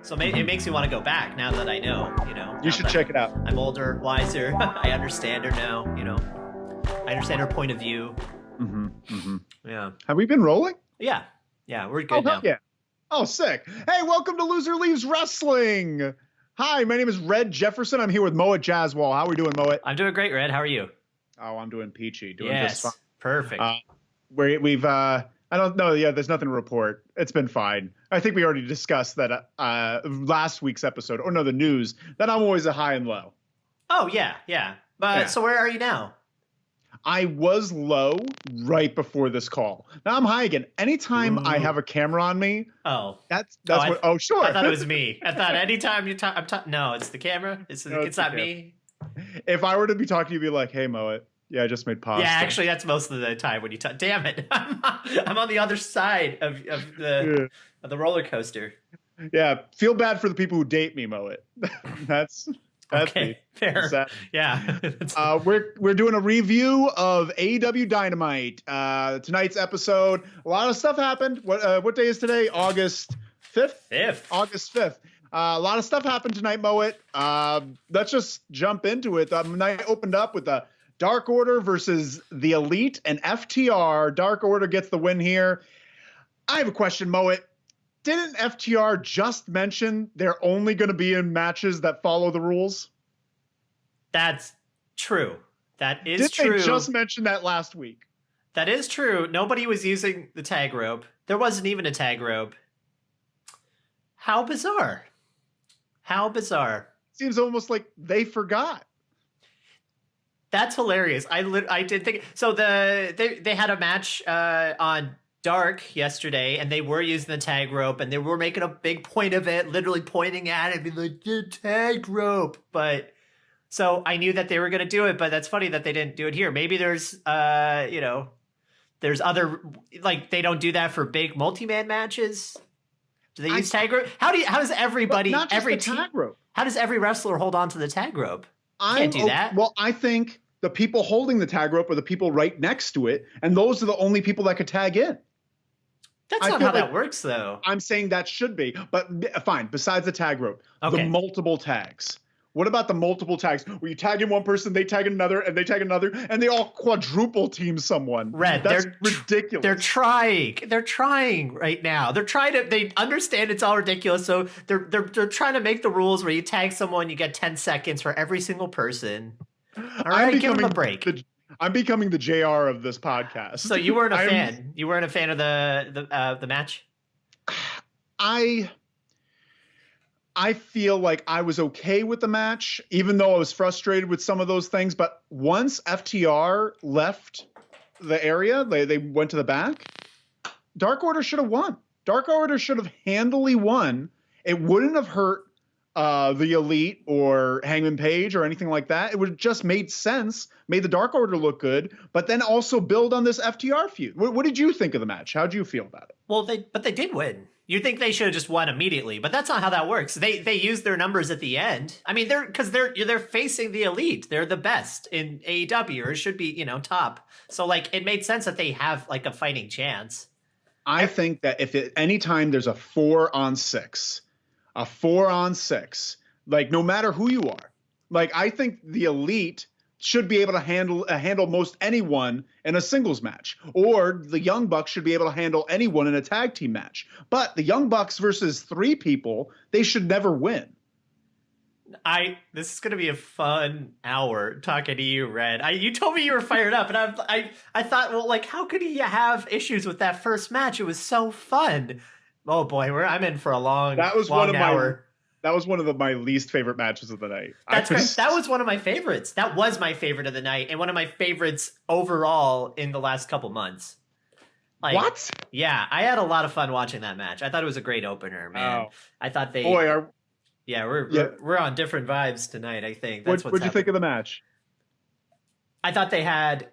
So it makes me want to go back now that I know, You should check it out. I'm older, wiser. I understand her now, I understand her point of view. Yeah. Have we been rolling? Yeah. Yeah, we're good now. Yeah. Oh, sick. Hey, welcome to Loser Leaves Wrestling. Hi, my name is Red Jefferson. I'm here with Moet Jaswal. How are we doing, Moet? I'm doing great, Red. How are you? Oh, I'm doing peachy. Just fine. Perfect. We've I don't know. Yeah, there's nothing to report. It's been fine. I think we already discussed that last week's episode, or no, the news, that I'm always a high and low. Oh, yeah. But so where are you now? I was low right before this call. Now I'm high again. Anytime I have a camera on me. Oh, that's what. Oh, sure. I thought it was me. I thought anytime you talk, no, it's the camera. It's not me. If I were to be talking to you, be like, hey, Moet. Yeah, I just made pasta. Yeah, actually, that's most of the time when you talk. Damn it. I'm on the other side of the roller coaster. Yeah, feel bad for the people who date me, Moet. That's okay, me. fair. Yeah. We're doing a review of AEW Dynamite. Tonight's episode, a lot of stuff happened. What day is today? August 5th? August 5th. A lot of stuff happened tonight, Moet. Let's just jump into it. The night opened up with the Dark Order versus the Elite and FTR. Dark Order gets the win here. I have a question, Moet. Didn't FTR just mention they're only going to be in matches that follow the rules? That's true. That is true. Didn't they just mention that last week? That is true. Nobody was using the tag rope. There wasn't even a tag rope. How bizarre. How bizarre. Seems almost like they forgot. That's hilarious. I did think so. They had a match on Dark yesterday, and they were using the tag rope, and they were making a big point of it, literally pointing at it, being like, the tag rope. But so I knew that they were going to do it, but that's funny that they didn't do it here. Maybe there's there's other, like, they don't do that for big multi-man matches. Do they use tag rope? How does everybody, every team, tag rope? How does every wrestler hold on to the tag rope? Can't do that. Well, I think the people holding the tag rope are the people right next to it, and those are the only people that could tag in. That's not how that works, though. I'm saying that should be, but fine. Besides the tag rope, the multiple tags. What about the multiple tags where you tag in one person, they tag another, and they tag another, and they all quadruple team someone? Red, that's ridiculous. They're trying. They're trying right now. They understand it's all ridiculous, so they're trying to make the rules where you tag someone, you get 10 seconds for every single person. All right, give them a break. I'm becoming the JR of this podcast. So you weren't a fan. You weren't a fan of the match? I feel like I was okay with the match, even though I was frustrated with some of those things. But once FTR left the area, they went to the back, Dark Order should have won. Dark Order should have handily won. It wouldn't have hurt the Elite or Hangman Page or anything like that. It would have just made sense, made the Dark Order look good, but then also build on this FTR feud. What did you think of the match? How did you feel about it? Well, they did win. You think they should have just won immediately, but that's not how that works. They used their numbers at the end. I mean, they're facing the Elite. They're the best in AEW, or it should be, top. So like, it made sense that they have like a fighting chance. I think that if at any time there's a 4-on-6, like no matter who you are, like I think the Elite should be able to handle most anyone in a singles match, or the Young Bucks should be able to handle anyone in a tag team match. But the Young Bucks versus 3 people, they should never win. This is gonna be a fun hour talking to you, Red. You told me you were fired up, and I thought, well, like, how could he have issues with that first match? It was so fun. Oh boy, I'm in for a long hour. That was one of my least favorite matches of the night. That was one of my favorites. That was my favorite of the night, and one of my favorites overall in the last couple months. Like, what? Yeah, I had a lot of fun watching that match. I thought it was a great opener, man. I thought they. Boy, we're on different vibes tonight. I think that's what'd you think of the match? I thought they had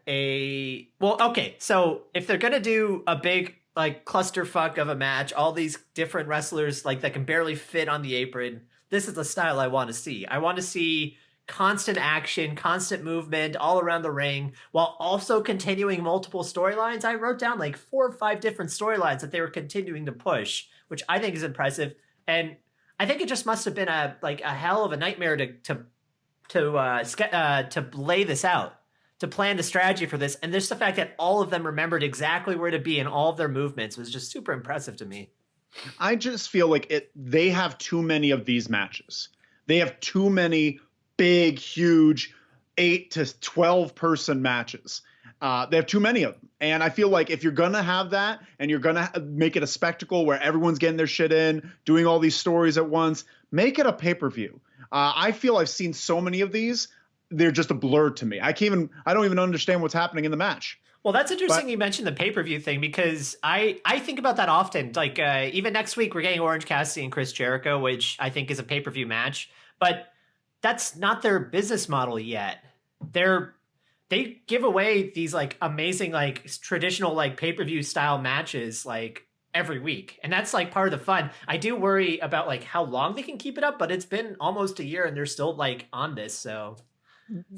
so if they're gonna do a big, like, clusterfuck of a match, all these different wrestlers, like, that can barely fit on the apron, this is the style I want to see. I want to see constant action, constant movement all around the ring, while also continuing multiple storylines. I wrote down like 4 or 5 different storylines that they were continuing to push, which I think is impressive. And I think it just must have been a hell of a nightmare to lay this out, to plan the strategy for this. And just the fact that all of them remembered exactly where to be and all of their movements was just super impressive to me. I just feel like they have too many of these matches. They have too many big, huge 8 to 12 person matches. They have too many of them. And I feel like if you're going to have that and you're going to make it a spectacle where everyone's getting their shit in, doing all these stories at once, make it a pay-per-view. I feel I've seen so many of these. They're just a blur to me. I don't even understand what's happening in the match. Well, that's interesting you mentioned the pay-per-view thing, because I think about that often. Like, even next week, we're getting Orange Cassidys and Chris Jericho, which I think is a pay-per-view match. But that's not their business model yet. They give away these, like, amazing, like, traditional, like, pay-per-view style matches, like, every week. And that's, like, part of the fun. I do worry about, like, how long they can keep it up, but it's been almost a year and they're still, like, on this, so...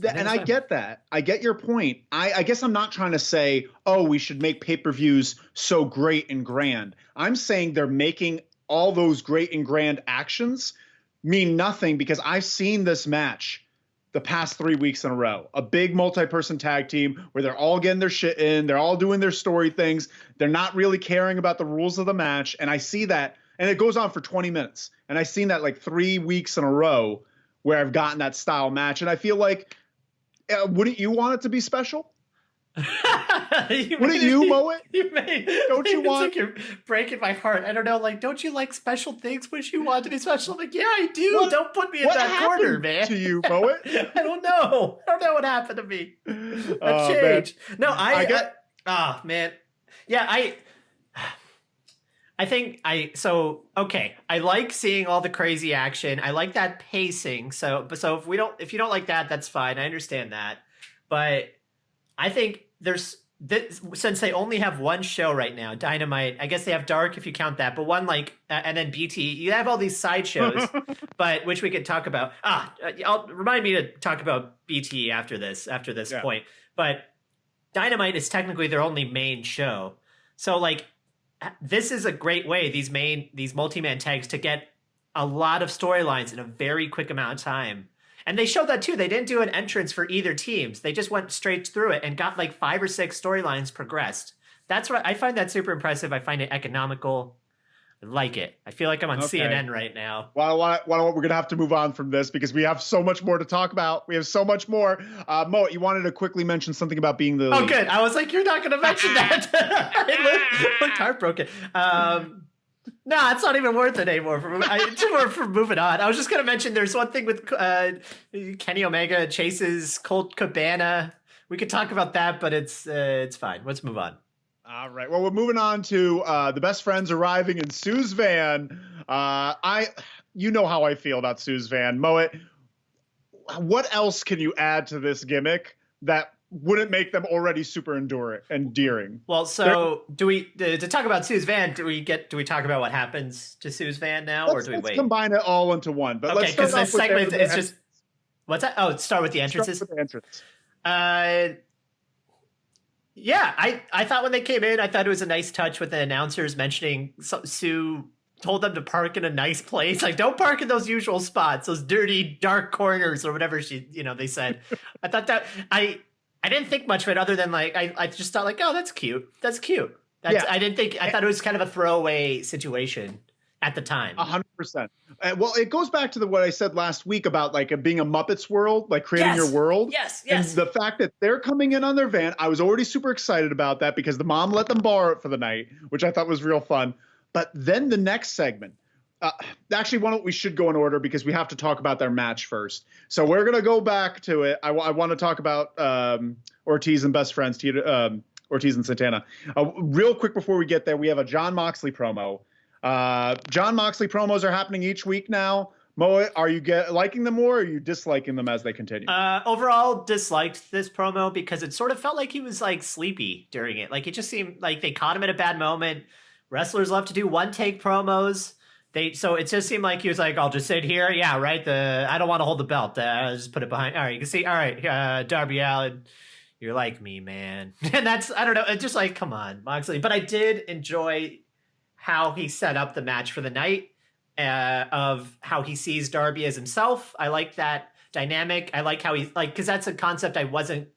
And I get that. I get your point. I guess I'm not trying to say, oh, we should make pay-per-views so great and grand. I'm saying they're making all those great and grand actions mean nothing, because I've seen this match the past 3 weeks in a row. A big multi-person tag team where they're all getting their shit in. They're all doing their story things. They're not really caring about the rules of the match. And I see that. And it goes on for 20 minutes. And I've seen that like 3 weeks in a row where I've gotten that style match. And I feel like, wouldn't you want it to be special? Wouldn't you, Moet? Don't you want? Like you're breaking my heart. I don't know. Like, don't you like special things? Wish you want to be special? I'm like, yeah, I do. Don't put me in that corner, man. To you, Moet? I don't know. I don't know what happened to me. I've changed. Man. No, oh man. Yeah, I think okay. I like seeing all the crazy action. I like that pacing. So if you don't like that, that's fine. I understand that. But I think since they only have one show right now, Dynamite, I guess they have Dark if you count that, but one and then BT, you have all these side shows, but which we could talk about. Remind me to talk about BT after this point. But Dynamite is technically their only main show. So like, this is a great way, these multi-man tags, to get a lot of storylines in a very quick amount of time. And they showed that too. They didn't do an entrance for either teams. They just went straight through it and got like 5 or 6 storylines progressed. That's what I find that super impressive. I find it economical. I like it. I feel like I'm on CNN right now. Well, we're going to have to move on from this because we have so much more to talk about. We have so much more. Mo, you wanted to quickly mention something about being the lead. Oh, good. I was like, you're not going to mention that. I looked heartbroken. No, it's not even worth it anymore. For moving on. I was just going to mention there's one thing with Kenny Omega chases Colt Cabana. We could talk about that, but it's fine. Let's move on. All right. Well, we're moving on to the best friends arriving in Sue's van. You know how I feel about Sue's van. Moet, what else can you add to this gimmick that wouldn't make them already super endearing? Well, so to talk about Sue's van, do we talk about what happens to Sue's van now, or do we wait? Let's combine it all into one. But okay, because this segment is just what's that? Oh, start with the entrances. Start with the entrance. Yeah, I thought when they came in, I thought it was a nice touch with the announcers mentioning Sue told them to park in a nice place. Like, don't park in those usual spots, those dirty, dark corners or whatever they said. I thought that I didn't think much of it other than like, I just thought like, oh, that's cute. That's cute. I didn't think, I thought it was kind of a throwaway situation at the time. 100%. Well, it goes back to what I said last week about like being a Muppets world, like creating your world. Yes. And the fact that they're coming in on their van, I was already super excited about that because the mom let them borrow it for the night, which I thought was real fun. But then the next segment, actually, we should go in order because we have to talk about their match first. So we're going to go back to it. I want to talk about Ortiz and best friends, Ortiz and Santana. Real quick before we get there, we have a Jon Moxley promo. Jon Moxley promos are happening each week now. Mo, are you liking them more, or are you disliking them as they continue? Overall, disliked this promo because it sort of felt like he was like sleepy during it. Like it just seemed like they caught him at a bad moment. Wrestlers love to do one-take promos. So it just seemed like he was like, I'll just sit here. Yeah, right. I don't want to hold the belt. I'll just put it behind. All right, you can see. All right, Darby Allin, you're like me, man. And I don't know. It's just like, come on, Moxley. But I did enjoy how he set up the match for the night. of how he sees Darby as himself. I like that dynamic. I like how he's like, because that's a concept I wasn't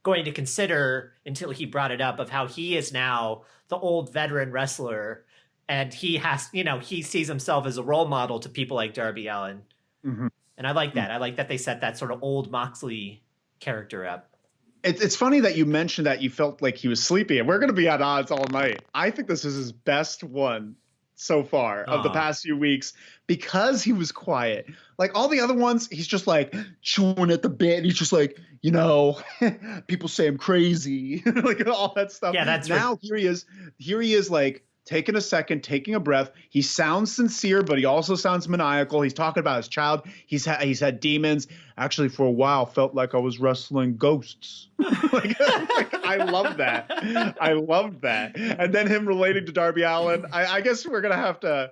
going to consider until he brought it up, of how he is now the old veteran wrestler, and he has, he sees himself as a role model to people like Darby Allin. Mm-hmm. And I like that. I like that they set that sort of old Moxley character up. It's funny that you mentioned that you felt like he was sleepy, and we're going to be at odds all night. I think this is his best one so far of the past few weeks, because he was quiet. Like all the other ones, he's just like chewing at the bit. He's just like, people say I'm crazy, like all that stuff. Yeah, that's now here he is like taking a second, taking a breath. He sounds sincere, but he also sounds maniacal. He's talking about his child. He's had demons. Actually, for a while, felt like I was wrestling ghosts. like, I love that. I love that. And then him relating to Darby Allin. I guess we're gonna have to.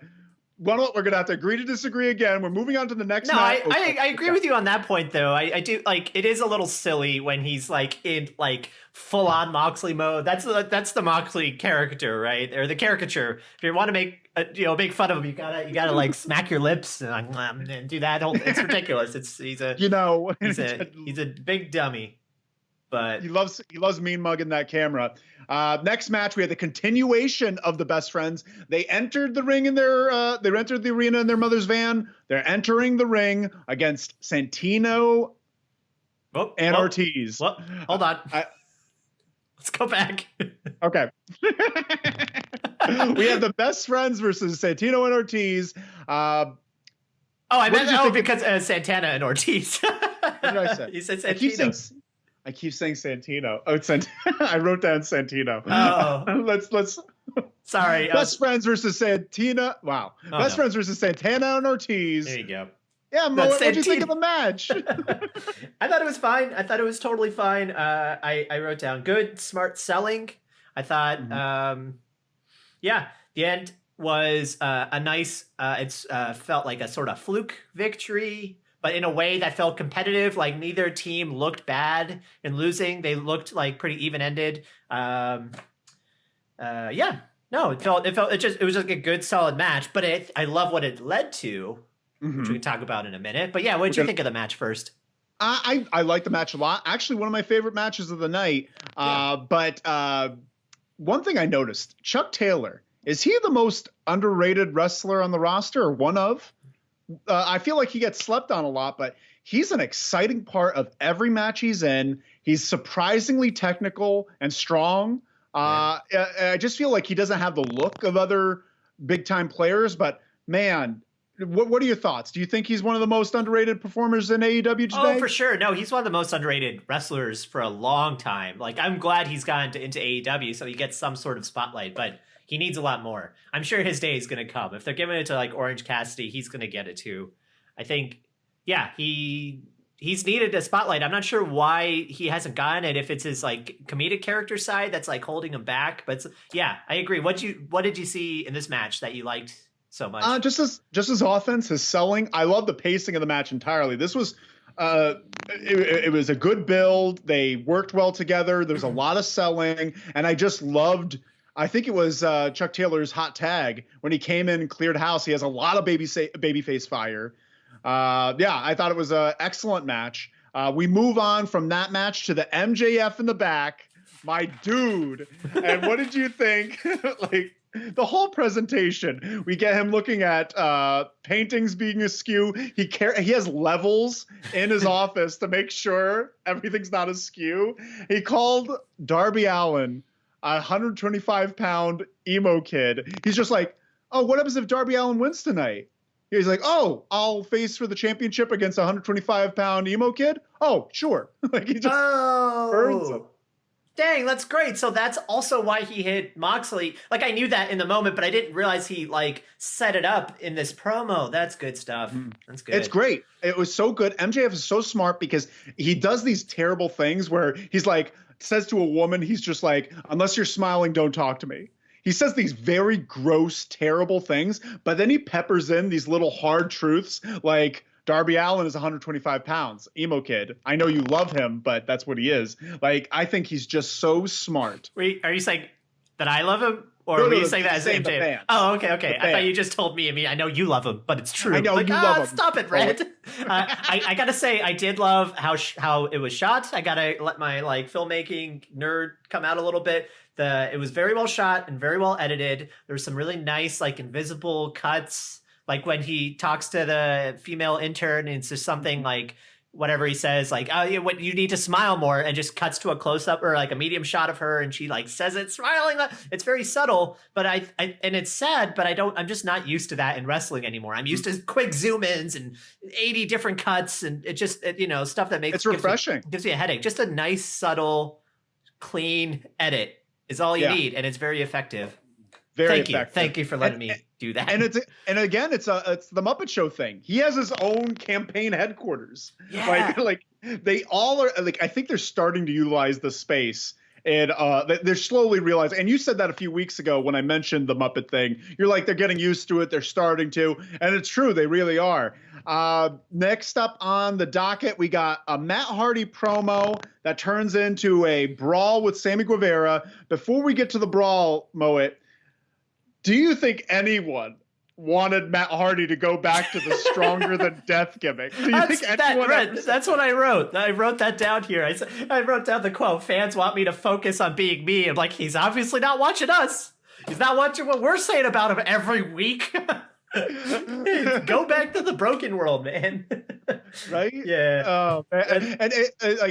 Well, we're gonna have to agree to disagree again. We're moving on to the next. No, I agree with you on that point, though. I do like, it is a little silly when he's like in like full on Moxley mode. That's the Moxley character, right? Or the caricature. If you want to make make fun of him, you gotta like smack your lips and do that whole. It's ridiculous. He's a big dummy. But he loves mean mugging that camera. Next match, we had the continuation of the Best Friends. They entered the ring they entered the arena in their mother's van. They're entering the ring against Santino and Ortiz. Hold on. Let's go back. Okay. We have the Best Friends versus Santino and Ortiz. I meant because Santana and Ortiz. What did I say? You said Santino. I keep saying Santino. Oh, I wrote down Santino. Oh. Let's. Sorry. Best Friends versus Santana. Wow. Best Friends versus Santana and Ortiz. There you go. Yeah, Mo, what did you think of the match? I thought it was fine. I thought it was totally fine. I wrote down good, smart selling. I thought, the end was a nice, it's felt like a sort of fluke victory, but in a way that felt competitive. Like neither team looked bad in losing. They looked like pretty even-ended. It was just a good, solid match. But I love what it led to, which we can talk about in a minute. But yeah, what did you think of the match first? I like the match a lot. Actually, one of my favorite matches of the night. But one thing I noticed, Chuck Taylor, is he the most underrated wrestler on the roster, or one of? I feel like he gets slept on a lot, but he's an exciting part of every match he's in. He's surprisingly technical and strong. I just feel like he doesn't have the look of other big-time players, but man, what are your thoughts? Do you think he's one of the most underrated performers in AEW today? Oh, for sure. No, he's one of the most underrated wrestlers for a long time. Like, I'm glad he's gotten into AEW so he gets some sort of spotlight, but he needs a lot more. I'm sure his day is going to come. If they're giving it to like Orange Cassidy, he's going to get it too. I think, he's needed a spotlight. I'm not sure why he hasn't gotten it. If it's his like comedic character side that's like holding him back, but I agree. What did you see in this match that you liked so much? Just his offense, his selling. I love the pacing of the match entirely. This was it was a good build. They worked well together. There's a lot of selling, and I just loved. I think it was Chuck Taylor's hot tag when he came in and cleared house. He has a lot of babyface fire. I thought it was an excellent match. We move on from that match to the MJF in the back, my dude. And what did you think? Like the whole presentation, we get him looking at paintings being askew. He has levels in his office to make sure everything's not askew. He called Darby Allin a 125-pound emo kid. He's just like, oh, what happens if Darby Allin wins tonight? He's like, oh, I'll face for the championship against a 125-pound emo kid? Oh, sure. Like he just burns him. Dang, that's great. So that's also why he hit Moxley. Like I knew that in the moment, but I didn't realize he like set it up in this promo. That's good stuff. That's good. It's great. It was so good. MJF is so smart because he does these terrible things where he's like, says to a woman, he's just like, unless you're smiling, don't talk to me. He says these very gross, terrible things, but then he peppers in these little hard truths like Darby Allin is 125 pounds, emo kid. I know you love him, but that's what he is. Like, I think he's just so smart. Wait, are you saying that I love him Or were you saying that as MJF? Oh, okay. I thought you just told me. I mean, I know you love him, but it's true. I know you love him. Stop it, Red. I gotta say, I did love how it was shot. I gotta let my filmmaking nerd come out a little bit. It was very well shot and very well edited. There's some really nice invisible cuts, like when he talks to the female intern, and it's just something whatever he says, what you need to smile more, and just cuts to a close up or a medium shot of her, and she says it smiling. It's very subtle, but and it's sad, but I'm just not used to that in wrestling anymore. I'm used to quick zoom ins and 80 different cuts, and it just stuff that makes it's refreshing. Gives me a headache. Just a nice, subtle, clean edit is all you need, and it's very effective. Thank you for letting me do that. And it's the Muppet Show thing. He has his own campaign headquarters. Yeah. They all are I think they're starting to utilize the space, and they're slowly realizing. And you said that a few weeks ago when I mentioned the Muppet thing. You're they're getting used to it. They're starting to, and it's true. They really are. Next up on the docket, we got a Matt Hardy promo that turns into a brawl with Sammy Guevara. Before we get to the brawl, Moet, do you think anyone wanted Matt Hardy to go back to the stronger than death gimmick? Do you think anyone that's what I wrote. I wrote that down here. I wrote down the quote, "Fans want me to focus on being me." I'm he's obviously not watching us. He's not watching what we're saying about him every week. Go back to the broken world, man. Right? Yeah. Oh, man. And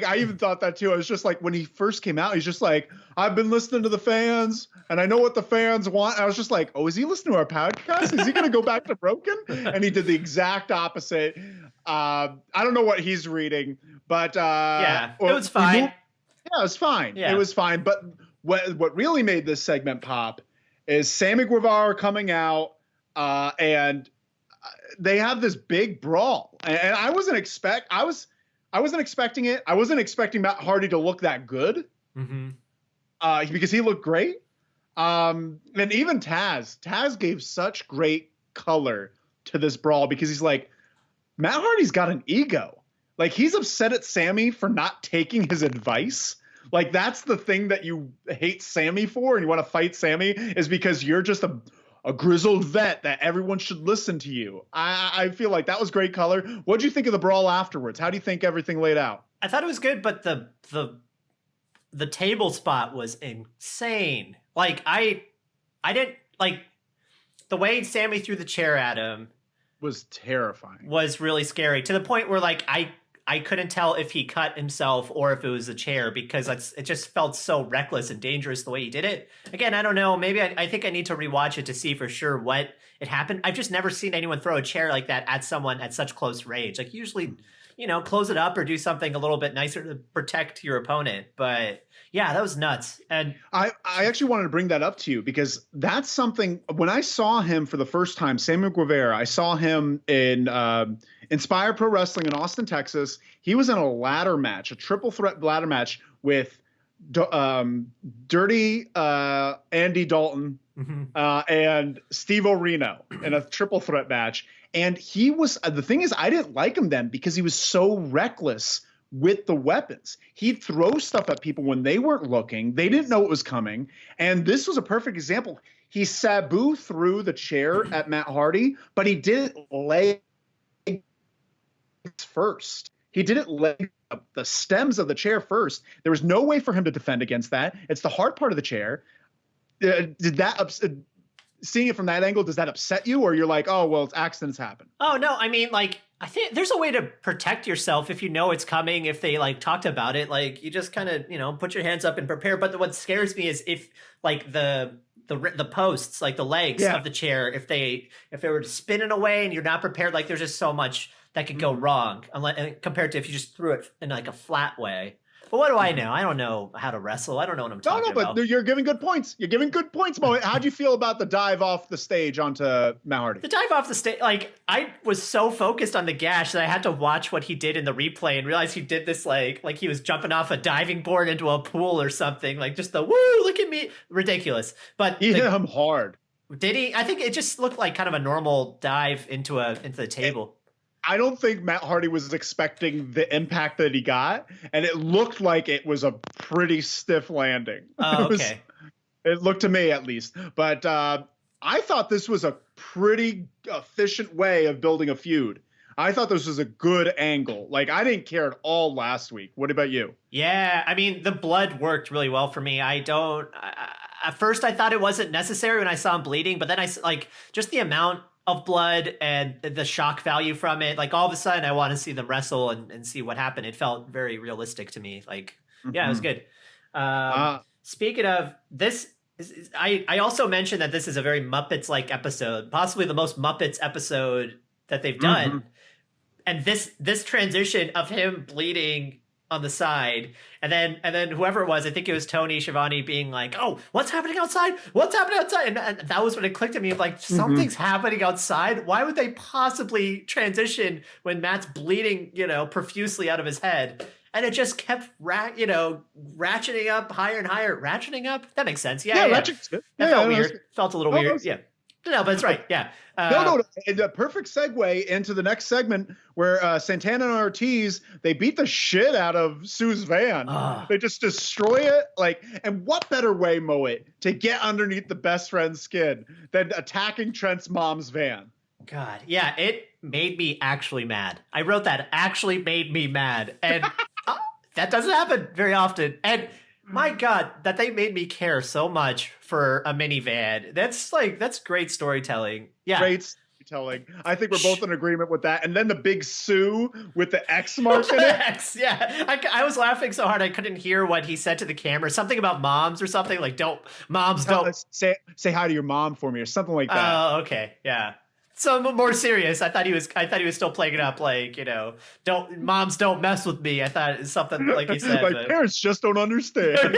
I even thought that too. I was just when he first came out, he's just I've been listening to the fans, and I know what the fans want. I was just oh, is he listening to our podcast? Is he going to go back to broken? And he did the exact opposite. I don't know what he's reading, but it was fine. Yeah, it was fine. Yeah. It was fine. But what really made this segment pop is Sammy Guevara coming out. And they have this big brawl, and I wasn't expecting it. I wasn't expecting Matt Hardy to look that good, because he looked great. And even Taz gave such great color to this brawl, because he's Matt Hardy's got an ego. He's upset at Sammy for not taking his advice. That's the thing that you hate Sammy for, and you want to fight Sammy, is because you're just a grizzled vet that everyone should listen to you. I feel that was great color. What did you think of the brawl afterwards? How do you think everything laid out? I thought it was good, but the table spot was insane. I didn't the way Sammy threw the chair at him was terrifying. Was really scary, to the point where I couldn't tell if he cut himself or if it was a chair, because it just felt so reckless and dangerous the way he did it. Again, I don't know. Maybe I think I need to rewatch it to see for sure what it happened. I've just never seen anyone throw a chair like that at someone at such close range. Usually, close it up or do something a little bit nicer to protect your opponent. But yeah, that was nuts. And I actually wanted to bring that up to you, because that's something, when I saw him for the first time, Sammy Guevara, I saw him in Inspire Pro Wrestling in Austin, Texas. He was in a ladder match, a triple threat ladder match with Dirty Andy Dalton and Steve Orino in a triple threat match. And he was, the thing is, I didn't like him then because he was so reckless with the weapons. He'd throw stuff at people when they weren't looking. They didn't know it was coming. And this was a perfect example. He Sabu threw the chair at Matt Hardy, but he didn't lay first. He didn't lay the stems of the chair first. There was no way for him to defend against that. It's the hard part of the chair. Did that seeing it from that angle, does that upset you, or you're oh, well, it's accidents happen? Oh no, I mean, I think there's a way to protect yourself if you know it's coming. If they talked about it, you just kind of put your hands up and prepare. But what scares me is if the posts, the legs of the chair, if they were spinning away and you're not prepared, there's just so much that could go wrong, compared to if you just threw it in a flat way. But what do I know? I don't know how to wrestle. I don't know what I'm talking about. But you're giving good points. You're giving good points, Mo. How'd you feel about the dive off the stage onto Matt Hardy? The dive off the stage, I was so focused on the gash that I had to watch what he did in the replay and realize he did this like he was jumping off a diving board into a pool or something. Just the woo, look at me, ridiculous. But he hit him hard. Did he? I think it just looked like kind of a normal dive into the table. I don't think Matt Hardy was expecting the impact that he got, and it looked like it was a pretty stiff landing. Oh, okay. It looked to me at least. But I thought this was a pretty efficient way of building a feud. I thought this was a good angle. Like, I didn't care at all last week. What about you? Yeah, I mean, the blood worked really well for me. At first I thought it wasn't necessary when I saw him bleeding, but then just the amount of blood and the shock value from it, like all of a sudden I want to see them wrestle and see what happened. It felt very realistic to me. Like, yeah, it was good. Speaking of this, I also mentioned that this is a very Muppets-like episode, possibly the most Muppets episode that they've done. And this transition of him bleeding on the side, and then whoever it was, I think it was Tony Schiavone being like, "Oh, what's happening outside? What's happening outside?" And that was when it clicked to me of like, something's happening outside. Why would they possibly transition when Matt's bleeding, profusely out of his head? And it just kept ratcheting up higher and higher. Ratcheting up? That makes sense. Yeah. Ratchet's good. That felt weird. Felt a little weird. Yeah. No, but it's right. Yeah. No. A perfect segue into the next segment where Santana and Ortiz, they beat the shit out of Sue's van. They just destroy it. And what better way, Moet, to get underneath the best friend's skin than attacking Trent's mom's van? God, yeah, it made me actually mad. I wrote that, actually made me mad. And that doesn't happen very often. And my God, that they made me care so much for a minivan. That's great storytelling. Yeah. Great storytelling. I think we're both in agreement with that. And then the big Sue with the X mark in it. X, yeah. I was laughing so hard I couldn't hear what he said to the camera. Something about moms or something. Like, don't say hi to your mom for me or something like that. Oh, okay. Yeah. So more serious. I thought he was still playing it up like, moms don't mess with me. I thought it was something like he said. Parents just don't understand.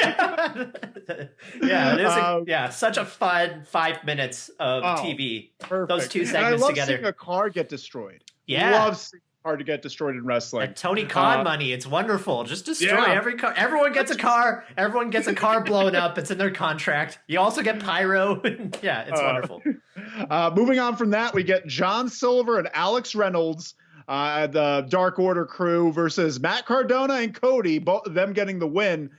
Such a fun 5 minutes of TV. Perfect. Those two segments and I love together. Seeing a car get destroyed. Yeah. Love seeing a car to get destroyed in wrestling. That Tony Khan money, it's wonderful. Just destroy every car. Everyone gets a car. Everyone gets a car blown up. It's in their contract. You also get pyro. Yeah, it's wonderful. Moving on from that, we get John Silver and Alex Reynolds, the Dark Order crew, versus Matt Cardona and Cody, both of them getting the win.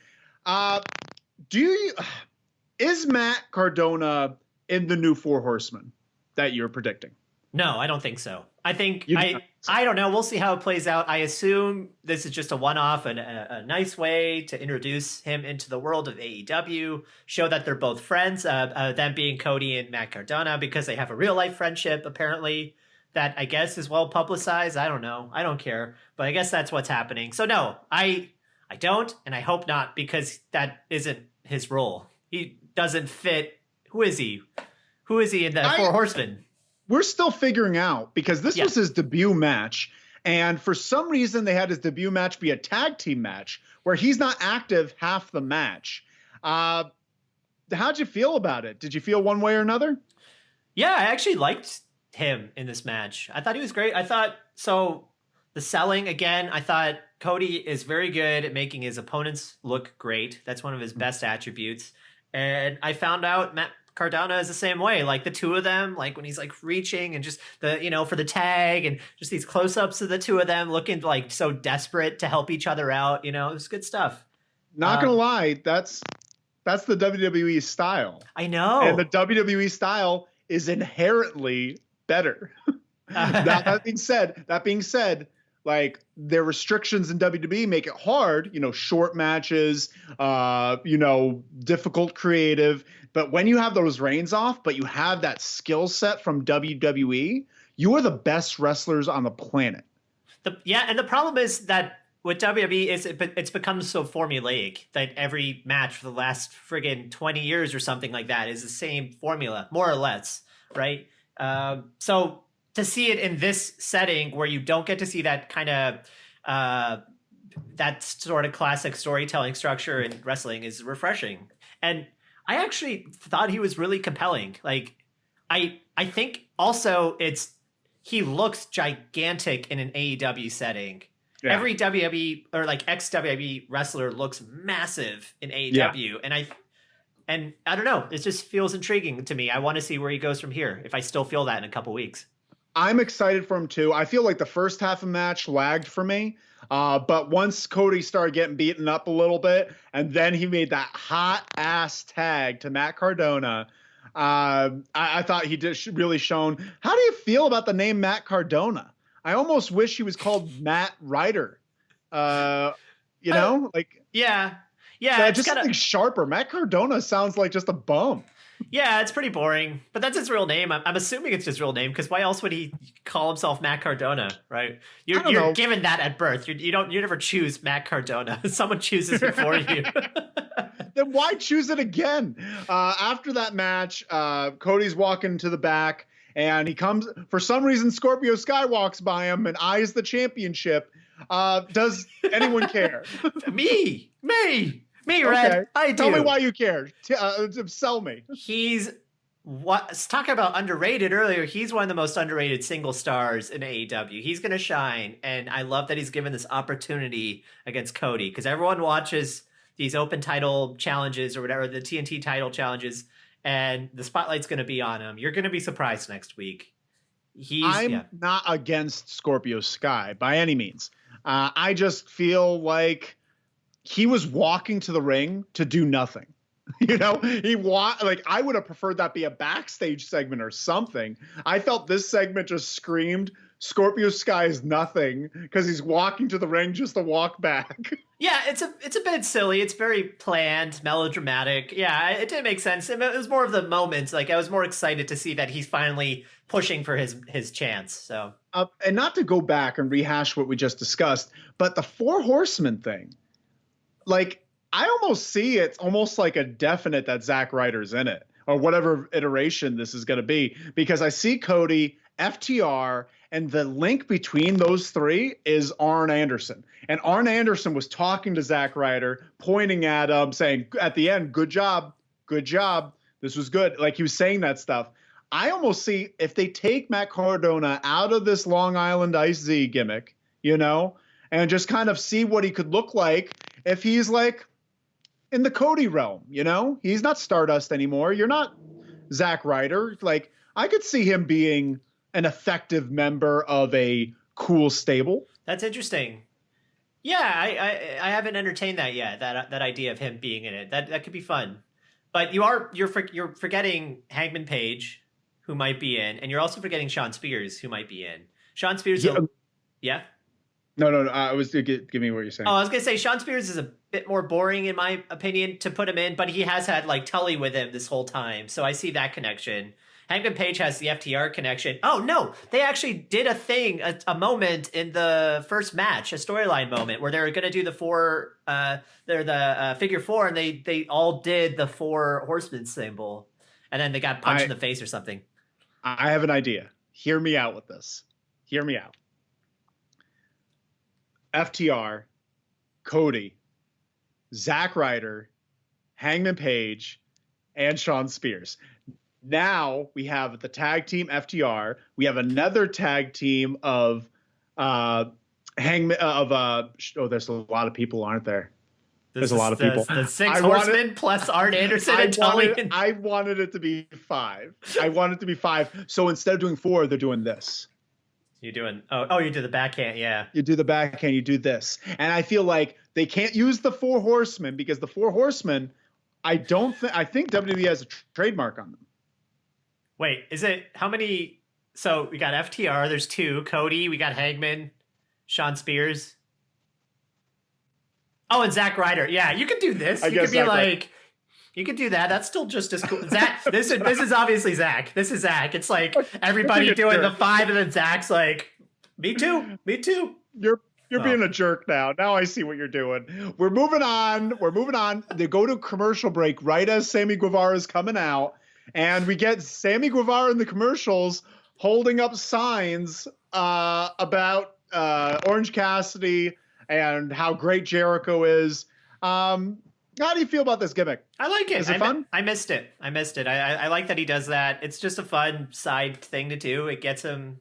Is Matt Cardona in the new Four Horsemen that you're predicting? No, I don't think so. I think I don't know. We'll see how it plays out. I assume this is just a one-off and a nice way to introduce him into the world of AEW, show that they're both friends, them being Cody and Matt Cardona, because they have a real-life friendship, apparently, that I guess is well publicized. I don't know. I don't care. But I guess that's what's happening. So no, I don't, and I hope not, because that isn't his role. He doesn't fit. Who is he? Who is he in the Four Horsemen? We're still figuring out, because this was his debut match. And for some reason, they had his debut match be a tag team match where he's not active half the match. How'd you feel about it? Did you feel one way or another? Yeah, I actually liked him in this match. I thought he was great. The selling, again, I thought Cody is very good at making his opponents look great. That's one of his best attributes. And I found out Matt Cardona is the same way. Like the two of them, like when he's like reaching and just for the tag and just these close-ups of the two of them looking like so desperate to help each other out. It was good stuff. Not gonna lie, that's the WWE style. I know. And the WWE style is inherently better. That being said, like their restrictions in WWE make it hard, short matches, difficult creative. But when you have those reins off, but you have that skill set from WWE, you are the best wrestlers on the planet. And the problem is that with WWE it's become so formulaic that every match for the last friggin' 20 years or something like that is the same formula, more or less, right? So to see it in this setting where you don't get to see that kind of that sort of classic storytelling structure in wrestling is refreshing. And I actually thought he was really compelling. Like, I think also he looks gigantic in an AEW setting. Yeah. Every WWE or like ex-WWE wrestler looks massive in AEW. Yeah. And I don't know, it just feels intriguing to me. I want to see where he goes from here, if I still feel that in a couple weeks. I'm excited for him too. I feel like the first half of the match lagged for me. But once Cody started getting beaten up a little bit, and then he made that hot ass tag to Matt Cardona, I thought he did really shown. How do you feel about the name Matt Cardona? I almost wish he was called Matt Ryder. You know, like yeah, just something sharper. Matt Cardona sounds like just a bum. Yeah, it's pretty boring, but that's his real name. I'm assuming it's his real name because why else would he call himself Matt Cardona, right? You're given that at birth. You never choose Matt Cardona. Someone chooses it for you. Then why choose it again? After that match, Cody's walking to the back, and he comes for some reason. Scorpio Sky walks by him and eyes the championship. Does anyone care? Me, okay. Red. I do. Tell me why you care. Sell me. He's talking about underrated earlier. He's one of the most underrated single stars in AEW. He's going to shine, and I love that he's given this opportunity against Cody because everyone watches these open title challenges or whatever, the TNT title challenges, and the spotlight's going to be on him. You're going to be surprised next week. I'm not against Scorpio Sky by any means. I just feel like he was walking to the ring to do nothing. You know, I would have preferred that be a backstage segment or something. I felt this segment just screamed Scorpio Sky is nothing because he's walking to the ring just to walk back. Yeah, it's a bit silly. It's very planned, melodramatic. Yeah, it did make sense. It was more of the moments. Like I was more excited to see that he's finally pushing for his chance. So, and not to go back and rehash what we just discussed, but the Four Horsemen thing, like I almost see it's almost like a definite that Zack Ryder's in it or whatever iteration this is going to be, because I see Cody, FTR, and the link between those three is Arn Anderson. And Arn Anderson was talking to Zack Ryder, pointing at him, saying at the end, good job. This was good. Like he was saying that stuff. I almost see if they take Matt Cardona out of this Long Island Ice Z gimmick, you know, and just kind of see what he could look like if he's like in the Cody realm, you know, he's not Stardust anymore. You're not Zack Ryder. Like I could see him being an effective member of a cool stable. That's interesting. Yeah, I haven't entertained that yet. That idea of him being in it. That could be fun. But you're forgetting Hangman Page, who might be in, and you're also forgetting Shawn Spears, who might be in. Shawn Spears. Yeah. No. I was give me what you're saying. Oh, I was gonna say Shawn Spears is a bit more boring in my opinion to put him in, but he has had like Tully with him this whole time, so I see that connection. Hangman Page has the FTR connection. Oh no, they actually did a thing, a moment in the first match, a storyline moment where they were gonna do the figure four, and they all did the Four Horsemen symbol, and then they got punched in the face or something. I have an idea. Hear me out with this. Hear me out. FTR, Cody, Zack Ryder, Hangman Page, and Shawn Spears. Now we have the tag team FTR. We have another tag team of Hangman there's a lot of people, aren't there? There's a lot of people. The Six Horsemen plus Arn Anderson and Tully. I wanted it to be 5. I wanted it to be 5. So instead of doing 4, they're doing this. You're doing you do the backhand, yeah. You do the backhand, you do this. And I feel like they can't use the Four Horsemen because the Four Horsemen, I think WWE has a trademark on them. Wait, is it how many? So we got FTR, there's 2, Cody, we got Hangman, Shawn Spears. Oh, and Zack Ryder. Yeah, you could do this. You could be like, you could do that. That's still just as cool. Zach, this is obviously Zach. This is Zach. It's like everybody doing the 5, and then Zach's like, me too. You're being a jerk now. Now I see what you're doing. We're moving on. They go to commercial break right as Sammy Guevara is coming out, and we get Sammy Guevara in the commercials holding up signs about Orange Cassidy and how great Jericho is. How do you feel about this gimmick? I like it. Is it fun? I missed it. I like that he does that. It's just a fun side thing to do. It gets him,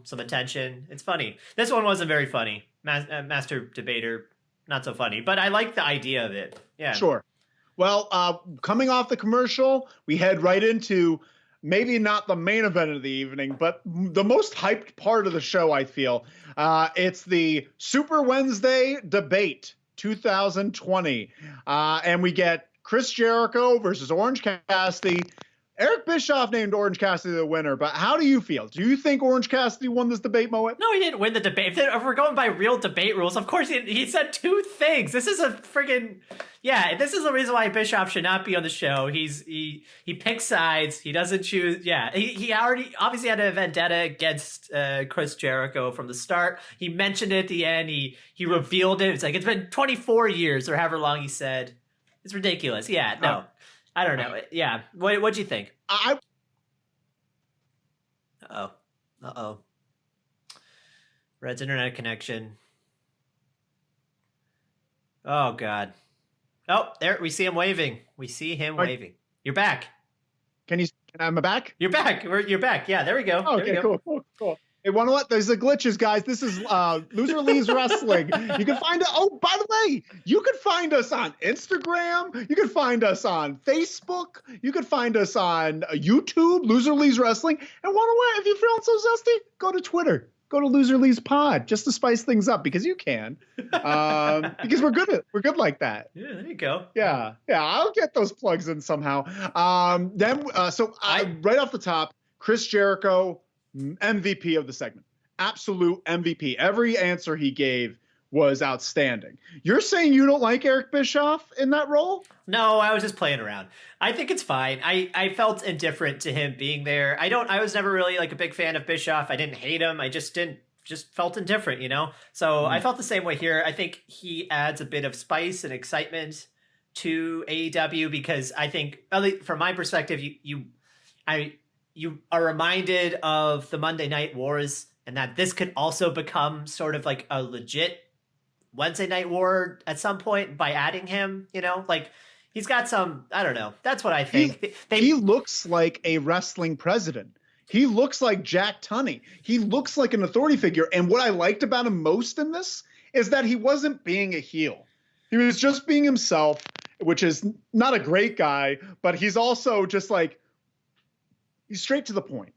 some attention. It's funny. This one wasn't very funny. Master Debater, not so funny. But I like the idea of it. Yeah. Sure. Well, coming off the commercial, we head right into maybe not the main event of the evening, but the most hyped part of the show, I feel. It's the Super Wednesday Debate 2020. And we get Chris Jericho versus Orange Cassidy. Eric Bischoff named Orange Cassidy the winner, but how do you feel? Do you think Orange Cassidy won this debate, Moet? No, he didn't win the debate. If we're going by real debate rules, of course he said two things. This is a friggin' this is the reason why Bischoff should not be on the show. He picks sides. He doesn't choose. Yeah, he already obviously had a vendetta against Chris Jericho from the start. He mentioned it at the end. He revealed it. It's like it's been 24 years or however long he said. It's ridiculous. Yeah, no. I don't know. Yeah. What'd you think? Uh-oh. Red's internet connection. Oh, God. Oh, there. We see him waving. Waving. You're back. Am I back? You're back. You're back. Yeah, there we go. Okay, cool. Hey, want to what? There's the glitches, guys. This is Loser Leaves Wrestling. You can find it. Oh, by the way, you can find us on Instagram. You can find us on Facebook. You can find us on YouTube, Loser Leaves Wrestling. And want to what? If you're feeling so zesty, go to Twitter. Go to Loser Leaves Pod just to spice things up because you can. Because we're good like that. Yeah, there you go. Yeah. I'll get those plugs in somehow. Right off the top, Chris Jericho, MVP of the segment. Absolute MVP. Every answer he gave was outstanding. You're saying you don't like Eric Bischoff in that role? No, I was just playing around. I think it's fine. I felt indifferent to him being there. I was never really like a big fan of Bischoff. I didn't hate him. I just felt indifferent, So I felt the same way here. I think he adds a bit of spice and excitement to AEW because I think, at least from my perspective, you are reminded of the Monday Night Wars and that this could also become sort of like a legit Wednesday Night War at some point by adding him, like he's got some, I don't know. That's what I think. He looks like a wrestling president. He looks like Jack Tunney. He looks like an authority figure. And what I liked about him most in this is that he wasn't being a heel. He was just being himself, which is not a great guy, but he's also just like, he's straight to the point.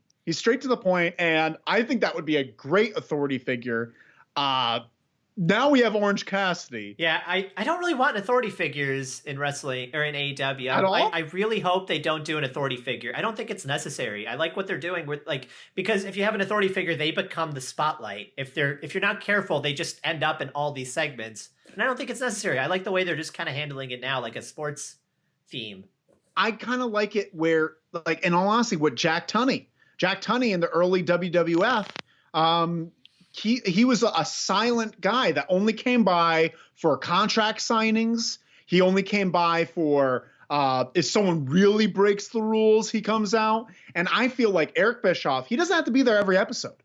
And I think that would be a great authority figure. Now we have Orange Cassidy. Yeah, I don't really want authority figures in wrestling or in AEW. At all? I really hope they don't do an authority figure. I don't think it's necessary. I like what they're doing with because if you have an authority figure, they become the spotlight. If you're not careful, they just end up in all these segments. And I don't think it's necessary. I like the way they're just kind of handling it now, like a sports theme. I kind of like it where, like, in all honesty, with Jack Tunney in the early WWF, he was a silent guy that only came by for contract signings. He only came by for if someone really breaks the rules, he comes out. And I feel like Eric Bischoff, he doesn't have to be there every episode.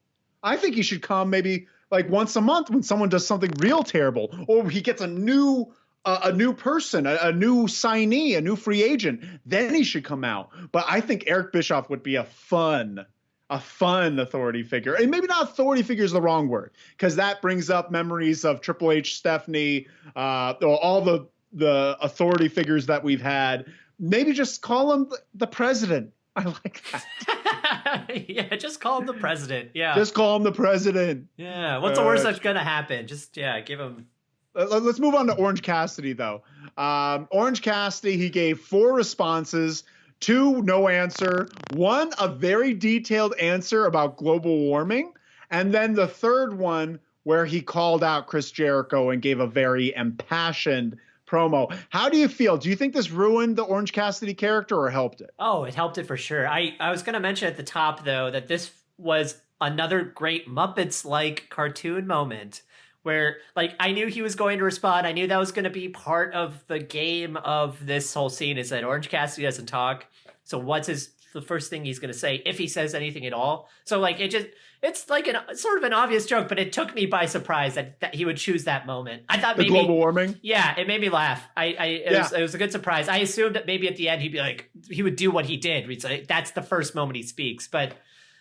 I think he should come maybe like once a month when someone does something real terrible, or he gets a new person, a new signee, a new free agent, then he should come out. But I think Eric Bischoff would be a fun authority figure. And maybe not authority figure is the wrong word, because that brings up memories of Triple H, Stephanie, all the authority figures that we've had. Maybe just call him the president. I like that. Yeah, just call him the president. Yeah. Just call him the president. Yeah. What's the worst that's going to happen? Just, give him. Let's move on to Orange Cassidy, though. Orange Cassidy, he gave 4 responses, 2 no answer, 1 a very detailed answer about global warming, and then the third one where he called out Chris Jericho and gave a very impassioned promo. How do you feel? Do you think this ruined the Orange Cassidy character or helped it? Oh, it helped it for sure. I was going to mention at the top, though, that this was another great Muppets-like cartoon moment where, like, I knew he was going to respond. I knew that was going to be part of the game of this whole scene, is that Orange Cassidy doesn't talk. So what's the first thing he's going to say, if he says anything at all? So, like, it's like sort of an obvious joke, but it took me by surprise that he would choose that moment. I thought maybe global warming. Yeah, it made me laugh. It was a good surprise. I assumed that maybe at the end he'd be like, he would do what he did. He'd say, that's the first moment he speaks, but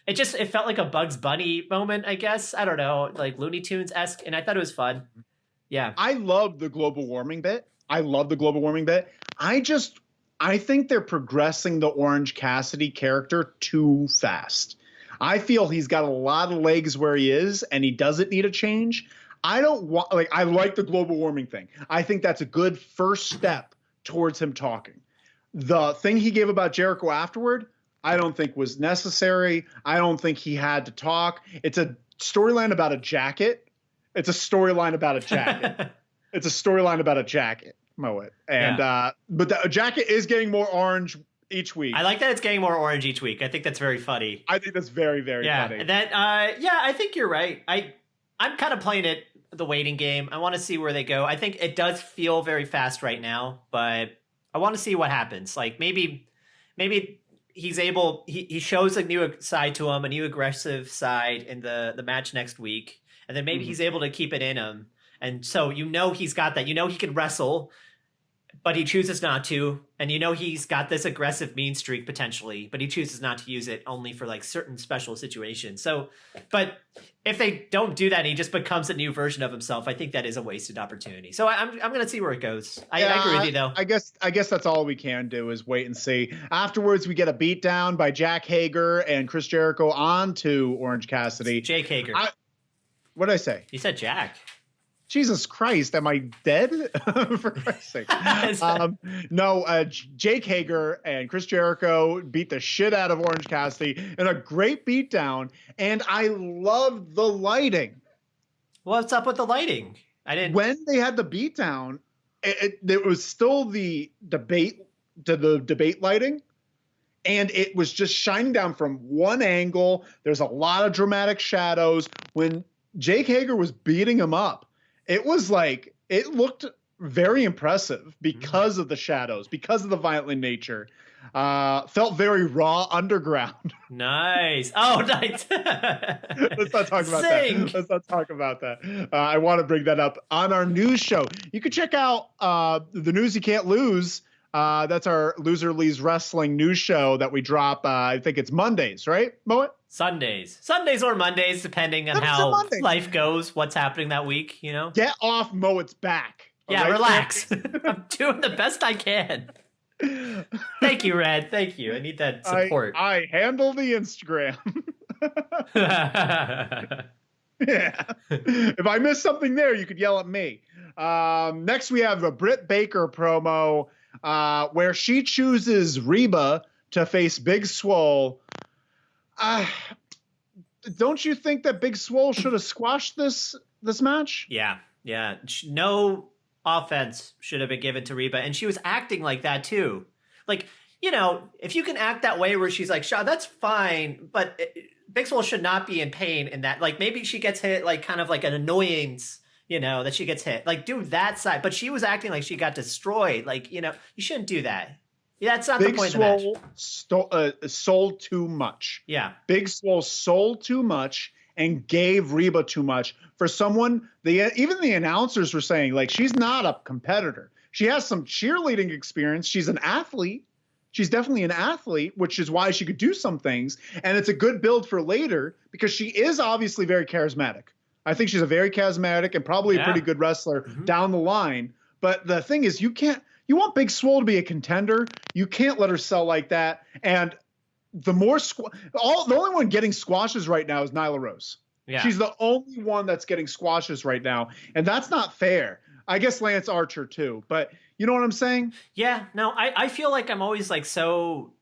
it felt like a Bugs Bunny moment, I guess. I don't know, like Looney Tunes-esque, and I thought it was fun. Yeah. I love the global warming bit. I I think they're progressing the Orange Cassidy character too fast. I feel he's got a lot of legs where he is, and he doesn't need a change. I don't want, like, I like the global warming thing. I think that's a good first step towards him talking. The thing he gave about Jericho afterward, I don't think was necessary. I don't think he had to talk. It's a storyline about a jacket. It's a storyline about a jacket. It's a storyline about a jacket, Moet. And but the jacket is getting more orange each week. I like that it's getting more orange each week. I think that's very funny. I think that's very, very funny. And then I think you're right. I'm kind of playing it the waiting game. I want to see where they go. I think it does feel very fast right now, but I want to see what happens. Like maybe he's able, he shows a new side to him, a new aggressive side in the match next week. And then maybe he's able to keep it in him. And so, he's got that, he can wrestle, but he chooses not to. And he's got this aggressive mean streak potentially, but he chooses not to use it, only for like certain special situations. So, but if they don't do that and he just becomes a new version of himself, I think that is a wasted opportunity. So I'm going to see where it goes. I agree with you though. I guess that's all we can do is wait and see. Afterwards, we get a beatdown by Jack Hager and Chris Jericho on to Orange Cassidy. It's Jake Hager. What did I say? You said Jack. Jesus Christ, am I dead? For Christ's sake. No, Jake Hager and Chris Jericho beat the shit out of Orange Cassidy in a great beatdown, and I loved the lighting. What's up with the lighting? When they had the beatdown, it was still the debate lighting, and it was just shining down from one angle. There's a lot of dramatic shadows. When Jake Hager was beating him up, it was like, it looked very impressive because of the shadows, because of the violent nature. Felt very Raw Underground. Nice. Oh, nice. Let's not talk about that. Let's not talk about that. I want to bring that up on our news show. You can check out the News You Can't Lose. That's our Loser Lee's Wrestling news show that we drop. I think it's Mondays, right, Moet? Sundays or Mondays, depending on how life goes, what's happening that week, Get off Moet's back. Yeah, right? Relax. I'm doing the best I can. Thank you, Red. Thank you. I need that support. I handle the Instagram. Yeah. If I miss something there, you could yell at me. Next, we have a Britt Baker promo where she chooses Reba to face Big Swole. Don't you think that Big Swole should have squashed this match? Yeah. No offense should have been given to Reba, and she was acting like that too. Like, if you can act that way where she's like, "Shaw, that's fine," but Big Swole should not be in pain in that. Like, maybe she gets hit, like kind of like an annoyance, that she gets hit. Like, do that side. But she was acting like she got destroyed. Like, you shouldn't do that. Yeah, that's not the point of the match. Sold too much. Yeah. Big Swole sold too much and gave Reba too much. For someone, even the announcers were saying, like, she's not a competitor. She has some cheerleading experience. She's an athlete. She's definitely an athlete, which is why she could do some things. And it's a good build for later because she is obviously very charismatic. I think she's a very charismatic and probably a pretty good wrestler down the line. But the thing is, you want Big Swole to be a contender. You can't let her sell like that. And the only one getting squashes right now is Nyla Rose. Yeah. She's the only one that's getting squashes right now. And that's not fair. I guess Lance Archer too. But you know what I'm saying? Yeah. No, I feel like I'm always like so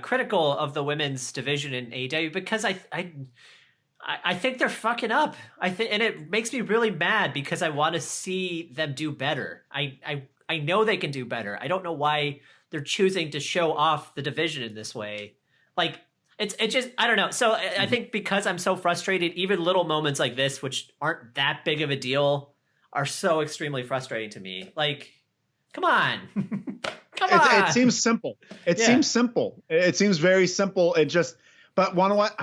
critical of the women's division in AEW because I think they're fucking up. And it makes me really mad because I want to see them do better. I know they can do better. I don't know why they're choosing to show off the division in this way. Like, it's just, I don't know. So I think because I'm so frustrated, even little moments like this, which aren't that big of a deal, are so extremely frustrating to me. Like, come on. It seems simple. It seems simple. It seems very simple. But one of what,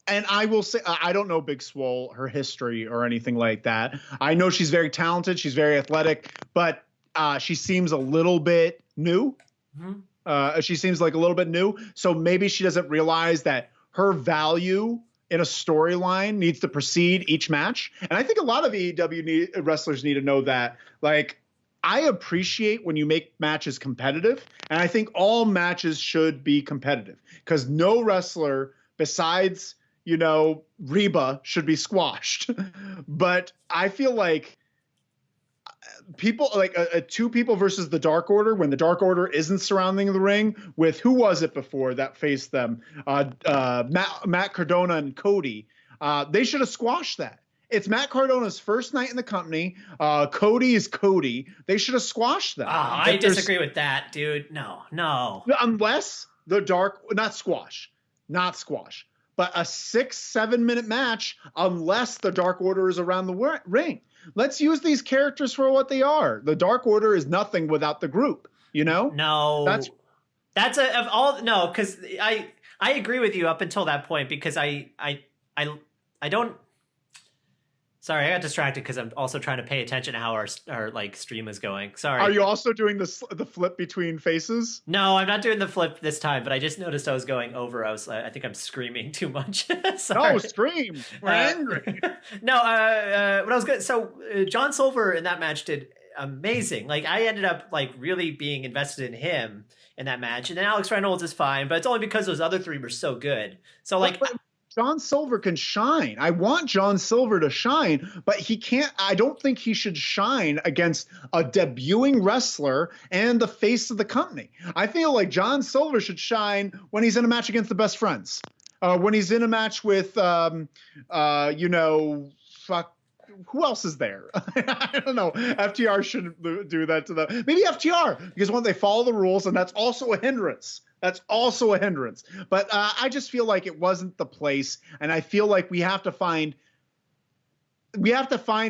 and I will say, I don't know Big Swole, her history or anything like that. I know she's very talented. She's very athletic, but she seems a little bit new. She seems like a little bit new. So maybe she doesn't realize that her value in a storyline needs to precede each match. And I think a lot of AEW wrestlers need to know that. Like, I appreciate when you make matches competitive, and I think all matches should be competitive because no wrestler besides, Reba should be squashed. But I feel like people like two people versus the Dark Order when the Dark Order isn't surrounding the ring with who was it before that faced them? Matt Cardona and Cody. They should have squashed that. It's Matt Cardona's first night in the company. Cody is Cody. They should have squashed them. I disagree with that, dude. No. Unless the not squash, but a 6-7 minute match, unless the Dark Order is around the ring. Let's use these characters for what they are. The Dark Order is nothing without the group, No. Because I agree with you up until that point because I don't. Sorry, I got distracted because I'm also trying to pay attention to how our like stream is going. Sorry. Are you also doing the flip between faces? No, I'm not doing the flip this time. But I just noticed I was going over. I think I'm screaming too much. No, scream. We're angry. No, what I was good. So John Silver in that match did amazing. Like I ended up like really being invested in him in that match, and then Alex Reynolds is fine, but it's only because those other three were so good. So like. But John Silver can shine. I want John Silver to shine, but he can't. I don't think he should shine against a debuting wrestler and the face of the company. I feel like John Silver should shine when he's in a match against the Best Friends. When he's in a match with, who else is there? I don't know. FTR shouldn't do that to them. Maybe FTR, because when they follow the rules, and that's also a hindrance. But I just feel like it wasn't the place, and I feel like we have to find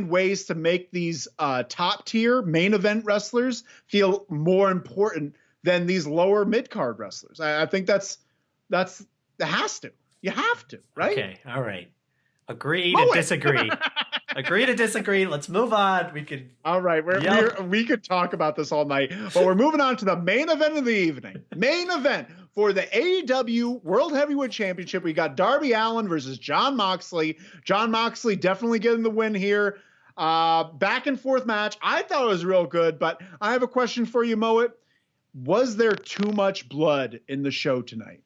ways to make these top tier main event wrestlers feel more important than these lower mid card wrestlers. I think that has to. You have to, right? Okay, all right. Agree to disagree. Agree to disagree. Let's move on. We could. All right, we could talk about this all night, but we're moving on to the main event of the evening. Main event for the AEW World Heavyweight Championship. We got Darby Allin versus Jon Moxley. Jon Moxley definitely getting the win here. Back and forth match. I thought it was real good, but I have a question for you, Moet. Was there too much blood in the show tonight?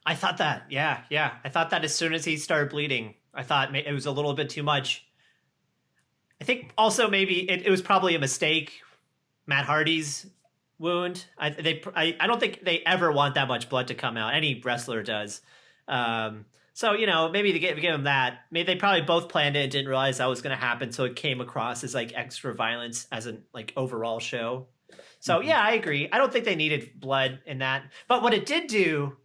I thought that. Yeah. I thought that as soon as he started bleeding, I thought it was a little bit too much. I think also maybe it was probably a mistake. Matt Hardy's wound. I don't think they ever want that much blood to come out. Any wrestler does. So maybe to give him that. Maybe they probably both planned it and didn't realize that was going to happen. So it came across as like extra violence as an like overall show. So yeah, I agree. I don't think they needed blood in that. But what it did do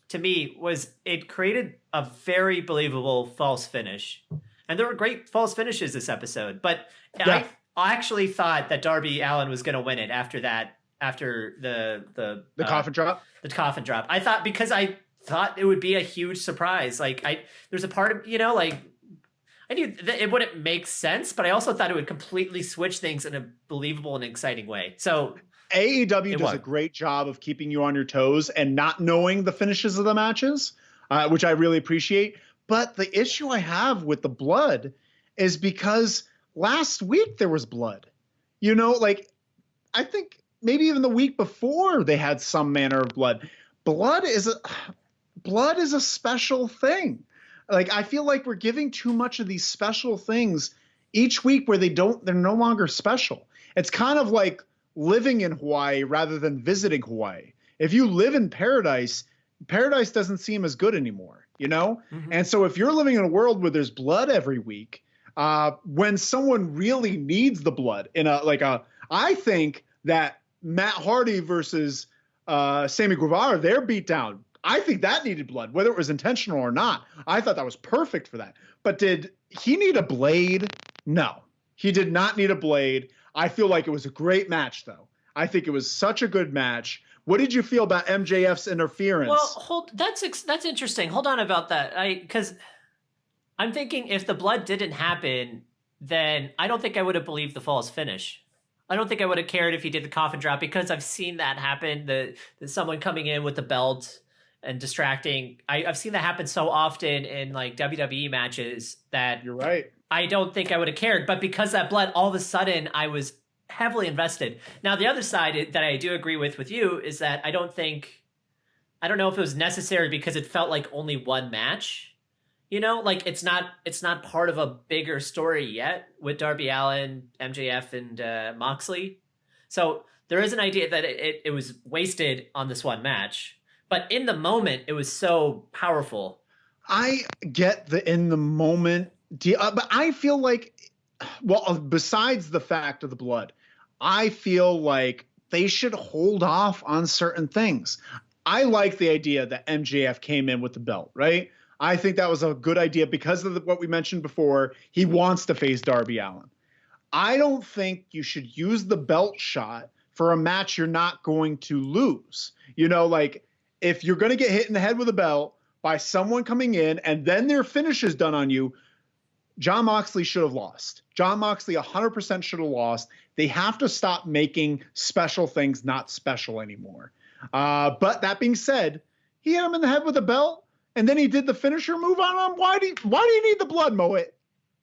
to me was it created a very believable false finish. And there were great false finishes this episode, but yeah. I actually thought that Darby Allin was going to win it after the coffin drop. The coffin drop. I thought because I thought it would be a huge surprise. Like there's a part of I knew that it wouldn't make sense, but I also thought it would completely switch things in a believable and exciting way. So AEW does a great job of keeping you on your toes and not knowing the finishes of the matches, which I really appreciate. But the issue I have with the blood is because last week there was blood. I think maybe even the week before they had some manner of blood. Blood is a special thing. Like I feel like we're giving too much of these special things each week where they're no longer special. It's kind of like living in Hawaii rather than visiting Hawaii. If you live in paradise doesn't seem as good anymore. Mm-hmm. And so if you're living in a world where there's blood every week, when someone really needs the blood I think that Matt Hardy versus Sammy Guevara, their beatdown, I think that needed blood, whether it was intentional or not. I thought that was perfect for that. But did he need a blade? No, he did not need a blade. I feel like it was a great match, though. I think it was such a good match. What did you feel about MJF's interference? Well, that's interesting. Hold on about that. Because I'm thinking if the blood didn't happen, then I don't think I would have believed the false finish. I don't think I would have cared if he did the coffin drop because I've seen that happen. The someone coming in with the belt and distracting. I've seen that happen so often in like WWE matches that you're right. I don't think I would have cared. But because that blood, all of a sudden I was heavily invested. Now, the other side that I do agree with you is that I don't know if it was necessary because it felt like only one match. You know, like it's not part of a bigger story yet with Darby Allin, MJF, and Moxley. So there is an idea that it was wasted on this one match, but in the moment it was so powerful. I get the in the moment deal, but I feel like, well, besides the fact of the blood, I feel like they should hold off on certain things. I like the idea that MJF came in with the belt, right? I think that was a good idea because of what we mentioned before. He wants to face Darby Allin. I don't think you should use the belt shot for a match you're not going to lose. You know, like if you're going to get hit in the head with a belt by someone coming in and then their finish is done on you, Jon Moxley should have lost. Jon Moxley 100% should have lost. They have to stop making special things not special anymore. But that being said, he hit him in the head with a belt. And then he did the finisher move on him. Why do you need the blood, Moet?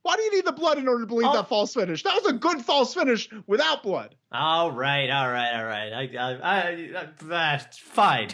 Why do you need the blood in order to believe that false finish? That was a good false finish without blood. All right. Fine.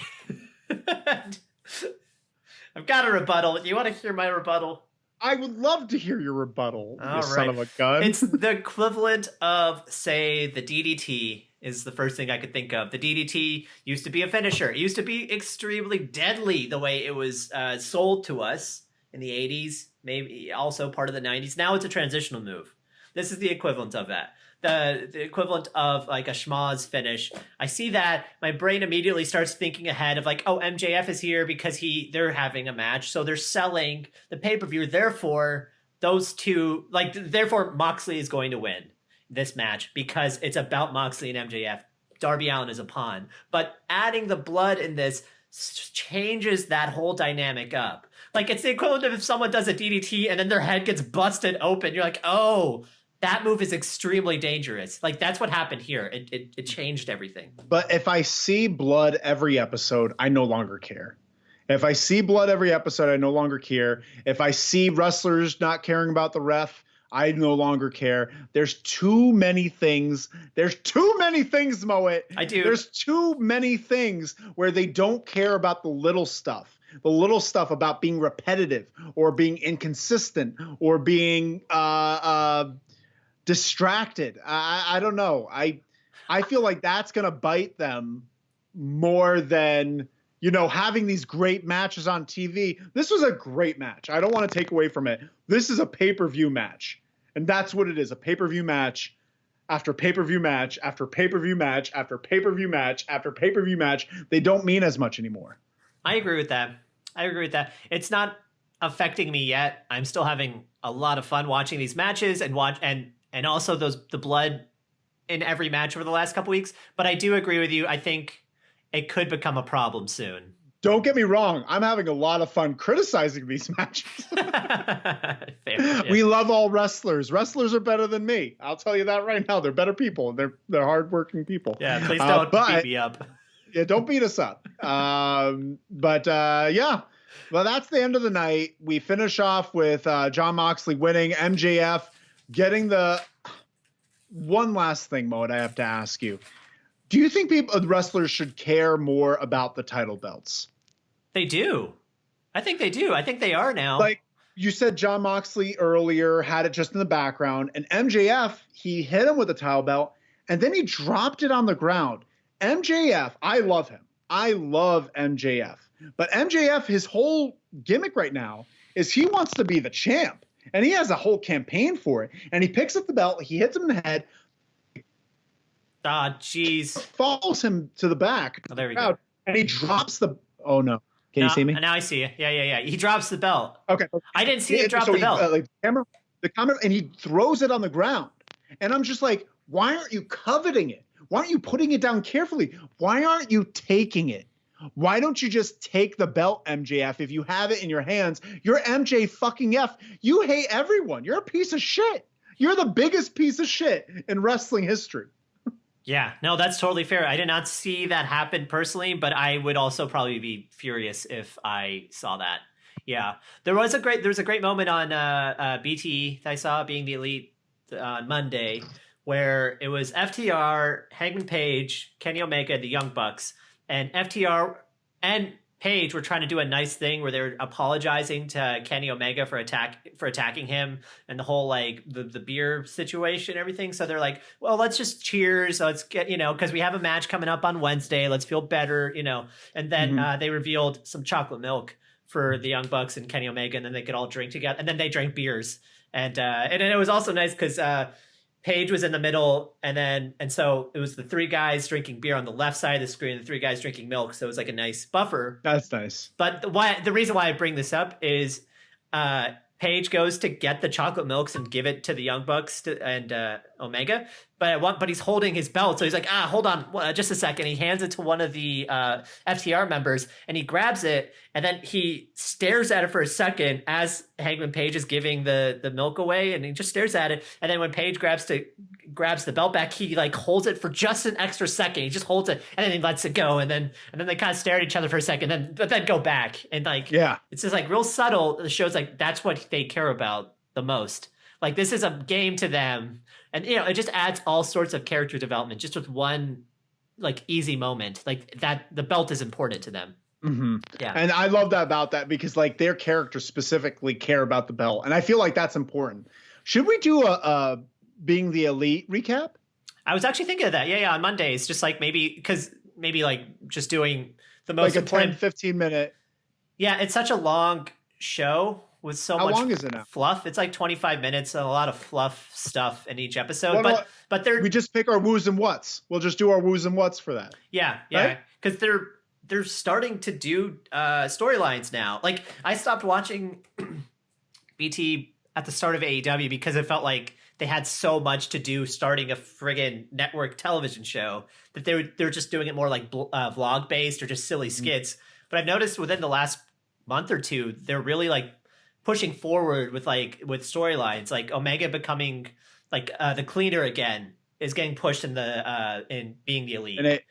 I've got a rebuttal. You want to hear my rebuttal? I would love to hear your rebuttal, you son of a gun. It's the equivalent of, say, the DDT is the first thing I could think of. The DDT used to be a finisher. It used to be extremely deadly the way it was sold to us in the 80s, maybe also part of the 90s. Now it's a transitional move. This is the equivalent of that. The equivalent of like a schmoz finish. I see that, my brain immediately starts thinking ahead of like, oh, MJF is here because they're having a match, so they're selling the pay-per-view. Therefore, therefore Moxley is going to win this match because it's about Moxley and MJF. Darby Allin is a pawn. But adding the blood in this changes that whole dynamic up. Like it's the equivalent of if someone does a DDT and then their head gets busted open. You're like, oh, that move is extremely dangerous. Like that's what happened here. It changed everything. But if I see blood every episode, I no longer care. If I see blood every episode, I no longer care. If I see wrestlers not caring about the ref, I no longer care. There's too many things. There's too many things, Moet. I do. There's too many things where they don't care about the little stuff. The little stuff about being repetitive or being inconsistent or being distracted. I don't know. I feel like that's going to bite them more than, you know, having these great matches on TV. This was a great match. I don't want to take away from it. This is a pay-per-view match. And that's what it is, a pay-per-view match after pay-per-view match after pay-per-view match after pay-per-view match after pay-per-view match. They don't mean as much anymore. I agree with that. It's not affecting me yet. I'm still having a lot of fun watching these matches and also the blood in every match over the last couple weeks. But I do agree with you. I think it could become a problem soon. Don't get me wrong. I'm having a lot of fun criticizing these matches. Fair, yeah. We love all wrestlers. Wrestlers are better than me. I'll tell you that right now. They're better people. They're hardworking people. Yeah, please don't beat me up. Yeah, don't beat us up. Yeah. Well, that's the end of the night. We finish off with Jon Moxley winning, MJF getting the one last thing, Mo, I have to ask you. Do you think wrestlers should care more about the title belts? They do. I think they do. I think they are now. Like you said, Jon Moxley earlier had it just in the background, and MJF, he hit him with the title belt, and then he dropped it on the ground. MJF, I love him. I love MJF. But MJF, his whole gimmick right now is he wants to be the champ, and he has a whole campaign for it. And he picks up the belt, he hits him in the head. Ah, jeez. Follows him to the back. Oh, there we go. And he drops the. Oh no! Can you see me? Now I see you. Yeah. He drops the belt. Okay. I didn't see him drop the belt. The camera, and he throws it on the ground. And I'm just like, why aren't you coveting it? Why aren't you putting it down carefully? Why aren't you taking it? Why don't you just take the belt, MJF? If you have it in your hands, you're MJ fucking F. You hate everyone. You're a piece of shit. You're the biggest piece of shit in wrestling history. Yeah, no, that's totally fair. I did not see that happen personally, but I would also probably be furious if I saw that. Yeah, there was a great moment on BT that I saw, Being the Elite, on Monday, where it was FTR, Hangman Page, Kenny Omega, the Young Bucks, and FTR and Page were trying to do a nice thing where they were apologizing to Kenny Omega for attacking him and the whole like the beer situation and everything. So they're like, well, let's just cheers. Let's get, because we have a match coming up on Wednesday. Let's feel better, And then they revealed some chocolate milk for the Young Bucks and Kenny Omega, and then they could all drink together. And then they drank beers. And it was also nice because Paige was in the middle, and so it was the three guys drinking beer on the left side of the screen, and the three guys drinking milk. So it was like a nice buffer. That's nice. But the reason why I bring this up is Paige goes to get the chocolate milks and give it to the Young Bucks and Omega, but he's holding his belt, so he's like, hold on, just a second. He hands it to one of the FTR members, and he grabs it, and then he stares at it for a second as Hangman Page is giving the milk away, and he just stares at it, and then when Page grabs the belt back, he like holds it for just an extra second. He just holds it, and then he lets it go, and then they kind of stare at each other for a second, but then go back, and like it's just like real subtle. The show's like that's what they care about the most. Like this is a game to them, and it just adds all sorts of character development just with one like easy moment like that. The belt is important to them. Mm-hmm. Yeah, and I love that about that because like their characters specifically care about the belt, and I feel like that's important. Should we do a Being the Elite recap? I was actually thinking of that. Yeah, on Mondays, just like maybe like just doing the most like a 10-15 minute. Yeah, it's such a long show with so How much long is it now? Fluff. It's like 25 minutes and a lot of fluff stuff in each episode. But we just pick our woos and whats. We'll just do our woos and whats for that. Yeah, because they're starting to do storylines now. Like I stopped watching BT at the start of AEW because it felt like they had so much to do starting a friggin' network television show that they're just doing it more like vlog based or just silly skits. But I've noticed within the last month or two, they're really like pushing forward with storylines, like Omega becoming like the cleaner again is getting pushed in Being the Elite.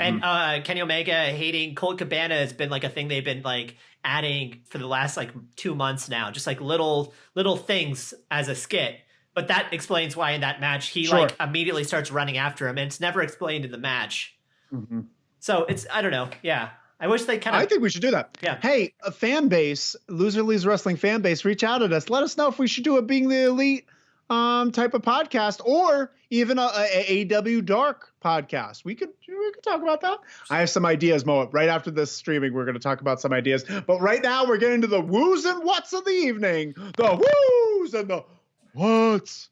And Kenny Omega hating Colt Cabana has been like a thing they've been like adding for the last like 2 months now, just like little things as a skit. But that explains why in that match he like immediately starts running after him, and it's never explained in the match. Mm-hmm. So I don't know. Yeah. I wish they I think we should do that. Yeah. Hey, a fan base, Loser Leaves Wrestling fan base, reach out at us. Let us know if we should do a Being the Elite type of podcast, or even a AEW Dark podcast. We could talk about that. I have some ideas, Mo. Right after this streaming, we're going to talk about some ideas. But right now, we're getting to the woos and whats of the evening. The woos and the whats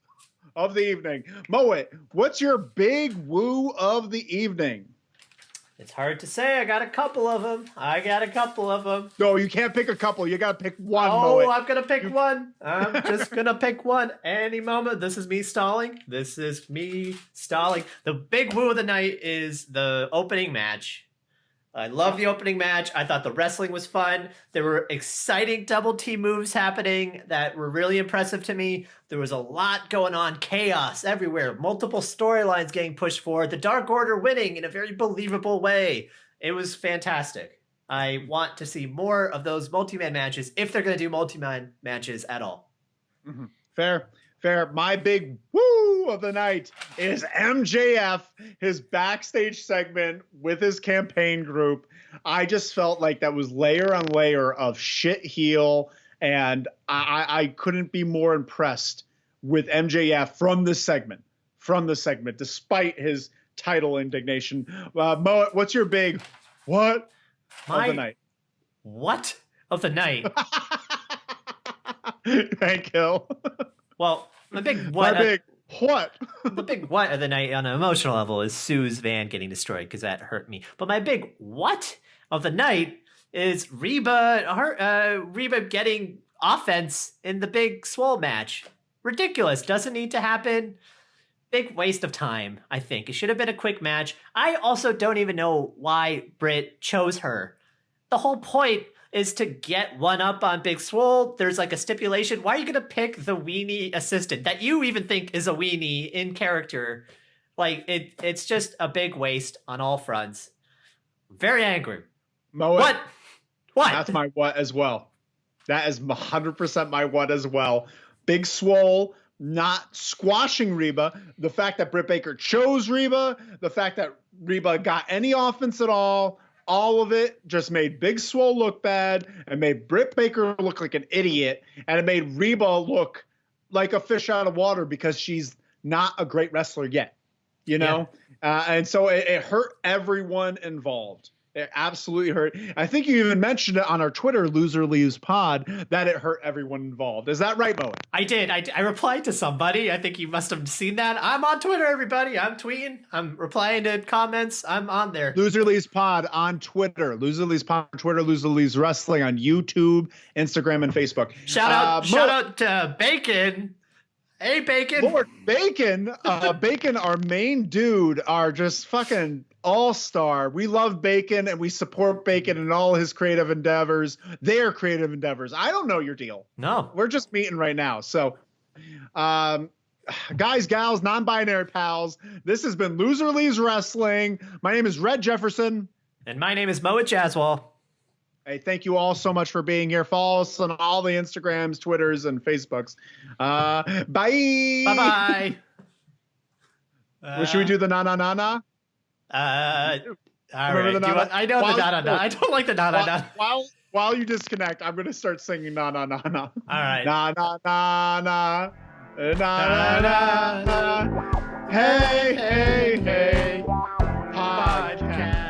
of the evening. Moet, what's your big woo of the evening? It's hard to say. I got a couple of them. No, you can't pick a couple. You got to pick one. Oh, Moet. I'm going to pick one. I'm just going to pick one. Any moment. This is me stalling. The big woo of the night is the opening match. I love the opening match. I thought the wrestling was fun. There were exciting double team moves happening that were really impressive to me. There was a lot going on, chaos everywhere, multiple storylines getting pushed forward, the Dark Order winning in a very believable way. It was fantastic. I want to see more of those multi-man matches if they're going to do multi-man matches at all. Mm-hmm. Fair. My big woo of the night is MJF, his backstage segment with his campaign group. I just felt like that was layer on layer of shit heel, and I couldn't be more impressed with MJF from the segment, despite his title indignation. Mo, what's your big what of the night? What of the night? Thank you. Well, the big what of the night on an emotional level is Sue's van getting destroyed because that hurt me. But my big what of the night is Reba getting offense in the Big Swole match. Ridiculous. Doesn't need to happen. Big waste of time, I think. It should have been a quick match. I also don't even know why Britt chose her. The whole point is to get one up on Big Swole. There's like a stipulation. Why are you going to pick the weenie assistant that you even think is a weenie in character? Like it's just a big waste on all fronts. Very angry. What? That's my what as well. That is 100% my what as well. Big Swole not squashing Reba, the fact that Britt Baker chose Reba, the fact that Reba got any offense at all of it just made Big Swole look bad and made Britt Baker look like an idiot, and it made Reba look like a fish out of water because she's not a great wrestler yet, you know? Yeah. And so it hurt everyone involved. It absolutely hurt. I think you even mentioned it on our Twitter, Loser Leaves Pod, that it hurt everyone involved. Is that right, Moe? I did. I replied to somebody. I think you must have seen that. I'm on Twitter, everybody. I'm tweeting. I'm replying to comments. I'm on there. Loser Leaves Pod on Twitter. Loser Leaves Pod on Twitter. Loser Leaves Wrestling on YouTube, Instagram, and Facebook. Shout out to Bacon. Hey, Bacon. Lord Bacon. Bacon, our main dude, are just fucking all-star. We love Bacon and we support Bacon in all his creative endeavors. Their creative endeavors. I don't know your deal. No. We're just meeting right now. So, guys, gals, non-binary pals, this has been Loser Leaves Wrestling. My name is Red Jefferson. And my name is Moa Jaswal. Hey, thank you all so much for being here. Follow us on all the Instagrams, Twitters, and Facebooks. Bye. Bye-bye. Should we do the na-na-na-na? All right. I know the na-na-na. I don't like the na-na-na. While you disconnect, I'm going to start singing na-na-na-na. All right. Na-na-na-na. Na-na-na-na. Hey, hey, hey. Podcast.